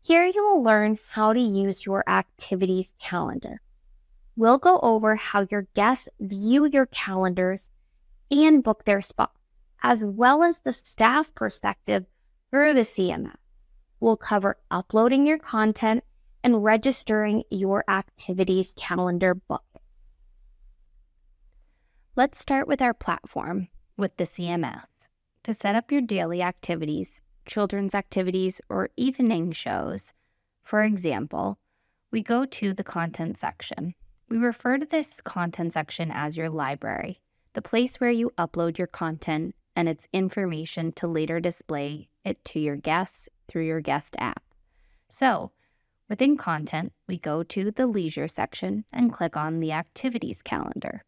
Here you will learn how to use your activities calendar. We'll go over how your guests view your calendars and book their spots, as well as the staff perspective through the CMS. We'll cover uploading your content and registering your activities calendar bookings. Let's start with our platform with the CMS. To set up your daily activities, children's activities, or evening shows, for example, we go to the content section. We refer to this content section as your library, the place where you upload your content and its information to later display it to your guests through your guest app. So, within content, we go to the leisure section and click on the activities calendar.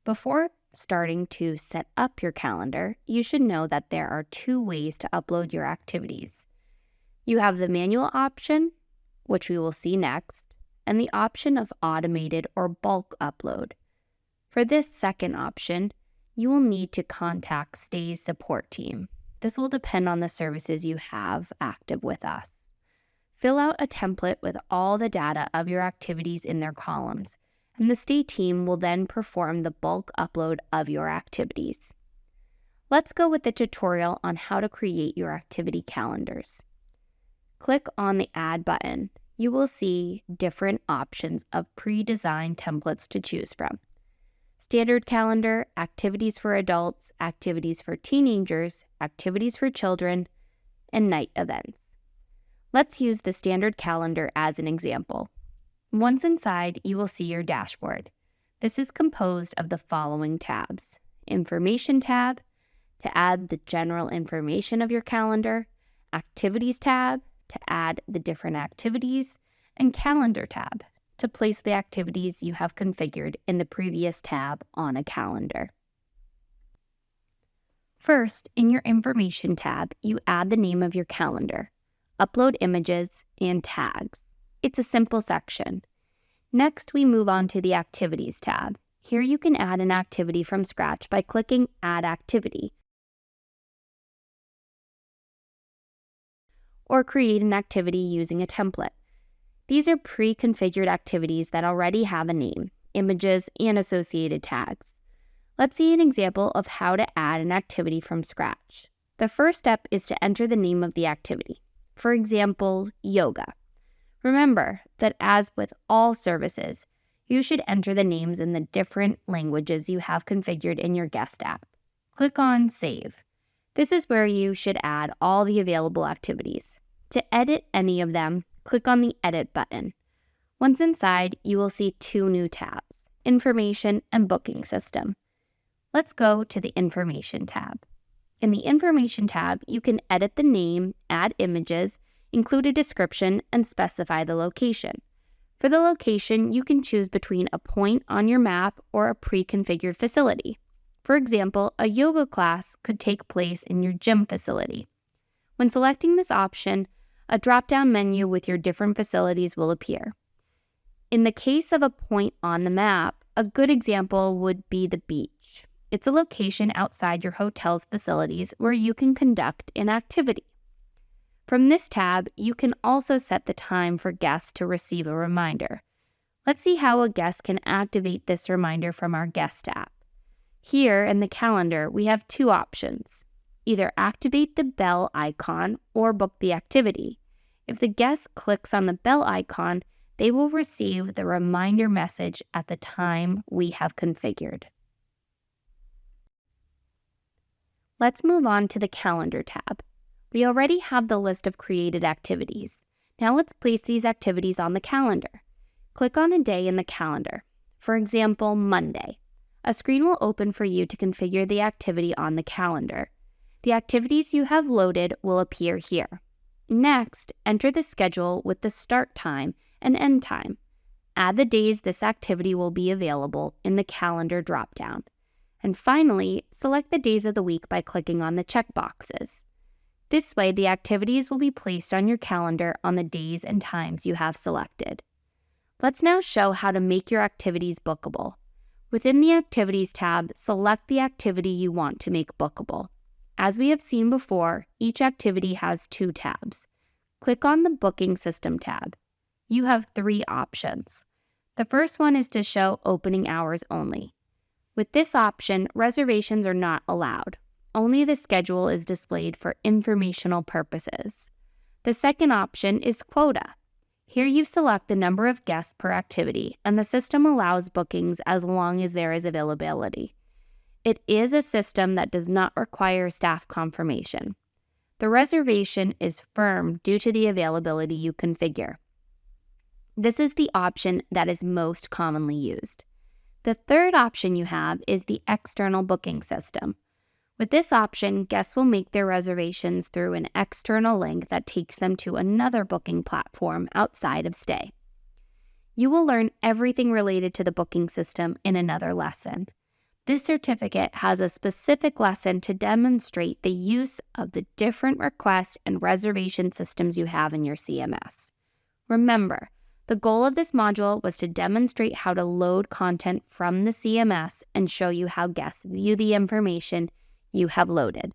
Before starting to set up your calendar, you should know that there are two ways to upload your activities. You have the manual option, which we will see next, and the option of automated or bulk upload. For this second option, you will need to contact Stay's support team. This will depend on the services you have active with us. Fill out a template with all the data of your activities in their columns, and the Stay team will then perform the bulk upload of your activities. Let's go with the tutorial on how to create your activity calendars. Click on the Add button. You will see different options of pre-designed templates to choose from. Standard calendar, activities for adults, activities for teenagers, activities for children, and night events. Let's use the standard calendar as an example. Once inside, you will see your dashboard. This is composed of the following tabs: Information tab, to add the general information of your calendar, Activities tab, to add the different activities, and Calendar tab, to place the activities you have configured in the previous tab on a calendar. First, in your Information tab, you add the name of your calendar, upload images, and tags. It's a simple section. Next, we move on to the Activities tab. Here you can add an activity from scratch by clicking Add Activity, or create an activity using a template. These are pre-configured activities that already have a name, images, and associated tags. Let's see an example of how to add an activity from scratch. The first step is to enter the name of the activity. For example, yoga. Remember that as with all services, you should enter the names in the different languages you have configured in your guest app. Click on Save. This is where you should add all the available activities. To edit any of them, click on the Edit button. Once inside, you will see two new tabs, Information and Booking System. Let's go to the Information tab. In the Information tab, you can edit the name, add images, include a description, and specify the location. For the location, you can choose between a point on your map or a pre-configured facility. For example, a yoga class could take place in your gym facility. When selecting this option, a drop-down menu with your different facilities will appear. In the case of a point on the map, a good example would be the beach. It's a location outside your hotel's facilities where you can conduct an activity. From this tab, you can also set the time for guests to receive a reminder. Let's see how a guest can activate this reminder from our guest app. Here in the calendar, we have two options. Either activate the bell icon or book the activity. If the guest clicks on the bell icon, they will receive the reminder message at the time we have configured. Let's move on to the Calendar tab. We already have the list of created activities. Now let's place these activities on the calendar. Click on a day in the calendar. For example, Monday. A screen will open for you to configure the activity on the calendar. The activities you have loaded will appear here. Next, enter the schedule with the start time and end time. Add the days this activity will be available in the calendar dropdown. And finally, select the days of the week by clicking on the checkboxes. This way, the activities will be placed on your calendar on the days and times you have selected. Let's now show how to make your activities bookable. Within the Activities tab, select the activity you want to make bookable. As we have seen before, each activity has two tabs. click on the Booking System tab. You have 3 options. The first one is to show opening hours only. With this option, reservations are not allowed. Only the schedule is displayed for informational purposes. The second option is quota. Here you select the number of guests per activity, and the system allows bookings as long as there is availability. It is a system that does not require staff confirmation. The reservation is firm due to the availability you configure. This is the option that is most commonly used. The third option you have is the external booking system. With this option, guests will make their reservations through an external link that takes them to another booking platform outside of Stay. You will learn everything related to the booking system in another lesson. This certificate has a specific lesson to demonstrate the use of the different request and reservation systems you have in your CMS. Remember, the goal of this module was to demonstrate how to load content from the CMS and show you how guests view the information you have loaded.